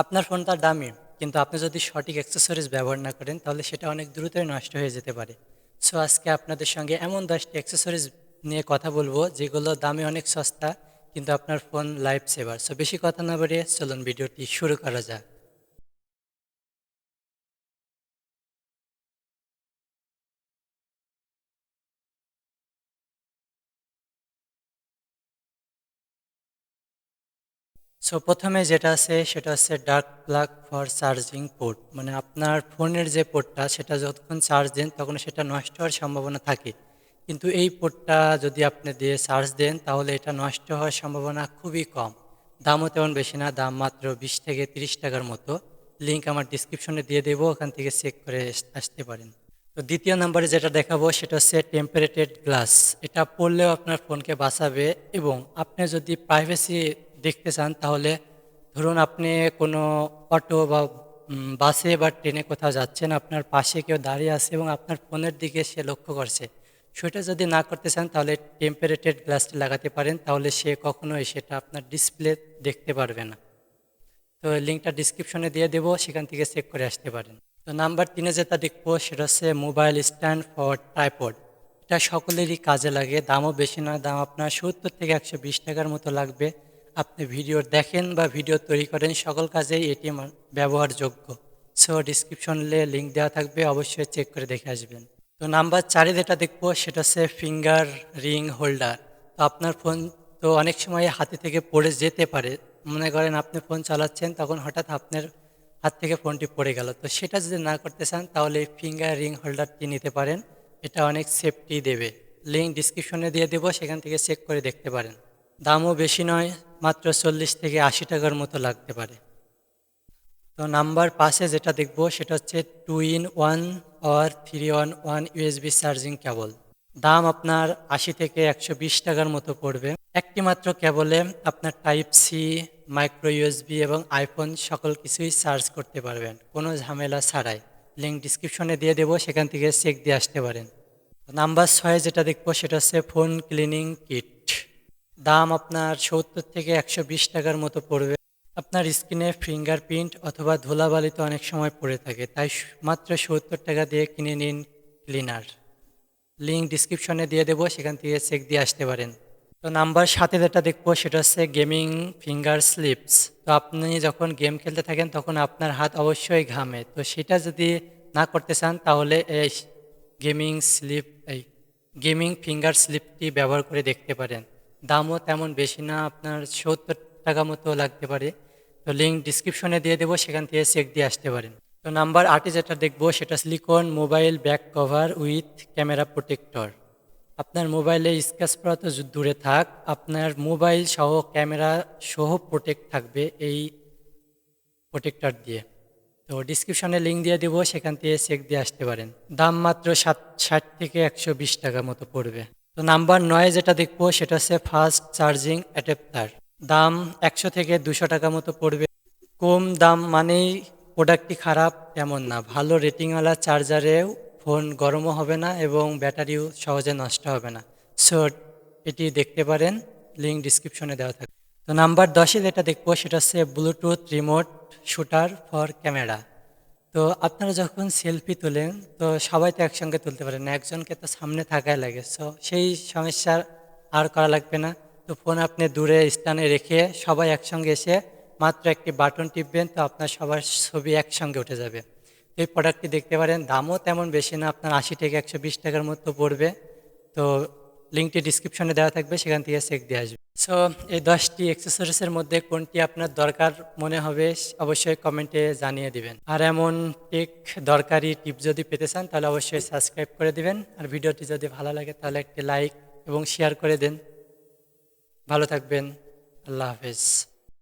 আপনার ফোনটা দামি, কিন্তু আপনি যদি সঠিক অ্যাক্সেসরিজ ব্যবহার না করেন তাহলে সেটা অনেক দ্রুতই নষ্ট হয়ে যেতে পারে। সো আজকে আপনাদের সঙ্গে এমন 10টি অ্যাক্সেসরিজ নিয়ে কথা বলবো যেগুলো দামে অনেক সস্তা, কিন্তু আপনার ফোন লাইফ সেভার। সো বেশি কথা না বাড়িয়ে চলুন ভিডিওটি শুরু করা যাক। সো প্রথমে যেটা আছে সেটা হচ্ছে dark plug for charging port, মানে আপনার ফোনের যে পোর্টটা সেটা যতক্ষণ চার্জ দেন তখন সেটা নষ্ট হওয়ার সম্ভাবনা থাকে, কিন্তু এই পোর্টটা যদি আপনি দিয়ে চার্জ দেন তাহলে এটা নষ্ট হওয়ার সম্ভাবনা খুবই কম। দামও তেমন বেশি না, দাম মাত্র 20 থেকে 30 টাকার মতো। লিঙ্ক আমার ডিসক্রিপশনে দিয়ে দেবো, ওখান থেকে চেক করে আসতে পারেন। তো দ্বিতীয় নম্বরে যেটা দেখাবো সেটা হচ্ছে টেম্পারেটেড গ্লাস। এটা পড়লেও আপনার ফোনকে বাঁচাবে, এবং আপনি যদি প্রাইভেসি দেখতে চান তাহলে ধরুন আপনি কোনো অটো বা বাসে বা ট্রেনে কোথাও যাচ্ছেন, আপনার পাশে কেউ দাঁড়িয়ে আছে এবং আপনার ফোনের দিকে সে লক্ষ্য করছে। সেটা যদি না করতে চান তাহলে টেম্পারেটেড গ্লাসটি লাগাতে পারেন, তাহলে সে কখনোই সেটা আপনার ডিসপ্লে দেখতে পারবে না। তো লিঙ্কটা ডিসক্রিপশনে দিয়ে দেবো, সেখান থেকে চেক করে আসতে পারেন। তো নাম্বার 3-এ যেটা দেখবো সেটা হচ্ছে মোবাইল স্ট্যান্ড ফর ট্রাইপড। এটা সকলেরই কাজে লাগে, দামও বেশি না, দাম আপনার 70 থেকে 120 টাকার মতো লাগবে। আপনি ভিডিও দেখেন বা ভিডিও তৈরি করেন, সকল কাজেই এটি ব্যবহারযোগ্য। সো ডিসক্রিপশনে লিঙ্ক দেওয়া থাকবে, অবশ্যই চেক করে দেখে আসবেন। তো নাম্বার 4-এ যেটা দেখবো সেটা হচ্ছে ফিঙ্গার রিং হোল্ডার। তো আপনার ফোন তো অনেক সময় হাতে থেকে পড়ে যেতে পারে। মনে করেন আপনি ফোন চালাচ্ছেন, তখন হঠাৎ আপনার হাত থেকে ফোনটি পড়ে গেল, তো সেটা যদি না করতে চান তাহলে এই ফিঙ্গার রিং হোল্ডারটি নিতে পারেন। এটা অনেক সেফটি দেবে। লিঙ্ক ডিসক্রিপশনে দিয়ে দেবো, সেখান থেকে চেক করে দেখতে পারেন। দামও বেশি নয়, মাত্র 40 থেকে 80 টাকার মতো লাগতে পারে। তো নাম্বার 5-এ যেটা দেখবো সেটা হচ্ছে 2-in-1 or 3-in-1 USB charging cable. দাম আপনার 80 থেকে 120 টাকার মতো পড়বে। একটি মাত্র কেবলে আপনার টাইপ সি, মাইক্রো ইউএসবি এবং আইফোন সকল কিছুই চার্জ করতে পারবেন কোনো ঝামেলা ছাড়াই। লিঙ্ক ডিসক্রিপশনে দিয়ে দেবো, সেখান থেকে চেক দিয়ে আসতে পারেন। নাম্বার 6-এ যেটা দেখবো সেটা হচ্ছে ফোন ক্লিনিং কিট। দাম আপনার 70 থেকে 120 টাকার মতো পড়বে। আপনার স্ক্রিনে ফিঙ্গারপ্রিন্ট অথবা ধুলাবালিতে অনেক সময় পড়ে থাকে, তাই মাত্র 70 টাকা দিয়ে কিনে নিন ক্লিনার। লিঙ্ক ডিসক্রিপশনে দিয়ে দেবো, সেখান থেকে চেক দিয়ে আসতে পারেন। তো নাম্বার 7-এ যেটা দেখবো সেটা হচ্ছে গেমিং ফিঙ্গার স্লিপস। তো আপনি যখন গেম খেলতে থাকেন তখন আপনার হাত অবশ্যই ঘামে, তো সেটা যদি না করতে চান তাহলে এই গেমিং স্লিপ এই গেমিং ফিঙ্গার স্লিপটি ব্যবহার করে দেখতে পারেন। দামও তেমন বেশি না, আপনার 70 টাকা মতো লাগতে পারে। তো লিঙ্ক ডিসক্রিপশনে দিয়ে দেবো, সেখান থেকে চেক দিয়ে আসতে পারেন। তো নাম্বার 8-এ যেটা দেখবো সেটা silicone mobile back cover with camera protector. আপনার মোবাইলে স্ক্র্যাচ পড়া তো দূরে থাক, আপনার মোবাইল সহ ক্যামেরা সহ প্রোটেক্ট থাকবে এই প্রোটেক্টর দিয়ে। তো ডিসক্রিপশনে লিঙ্ক দিয়ে দেবো, সেখান থেকে চেক দিয়ে আসতে পারেন। দাম মাত্র 60 থেকে 120 টাকা মতো পড়বে। তো নাম্বার 9-এ যেটা দেখবো সেটা হচ্ছে ফাস্ট চার্জিং অ্যাডাপ্টার। দাম 100 থেকে 200 টাকা মতো পড়বে। কম দাম মানেই প্রোডাক্টটি খারাপ তেমন না, ভালো রেটিংওয়ালা চার্জারেও ফোন গরমও হবে না এবং ব্যাটারিও সহজে নষ্ট হবে না। সো এটি দেখতে পারেন, লিঙ্ক ডিসক্রিপশনে দেওয়া থাকে। তো নাম্বার 10-এ যেটা দেখবো সেটা হচ্ছে Bluetooth remote shooter for camera. তো আপনারা যখন সেলফি তোলেন তো সবাই তো একসঙ্গে তুলতে পারেন না, একজনকে তো সামনে থাকাই লাগে। সো সেই সমস্যা আর করা লাগবে না। তো ফোন আপনি দূরে স্থানে রেখে সবাই একসঙ্গে এসে মাত্র একটি বাটন টিপবেন, তো আপনার সবার ছবি একসঙ্গে উঠে যাবে। তো এই প্রোডাক্টটি দেখতে পারেন, দামও তেমন বেশি না, আপনার 80 থেকে 120 টাকার মতো পড়বে। তো লিঙ্কটি ডিসক্রিপশনে দেওয়া থাকবে, সেখান থেকে চেক দিয়ে আসবে। সো এই 10টি অ্যাক্সেসরিজের মধ্যে কোনটি আপনার দরকার মনে হবে অবশ্যই কমেন্টে জানিয়ে দিবেন। আর এমন টেক দরকারি টিপ যদি পেতে চান তাহলে অবশ্যই সাবস্ক্রাইব করে দিবেন, আর ভিডিওটি যদি ভালো লাগে তাহলে একটি লাইক এবং শেয়ার করে দেন। ভালো থাকবেন, আল্লাহ হাফেজ।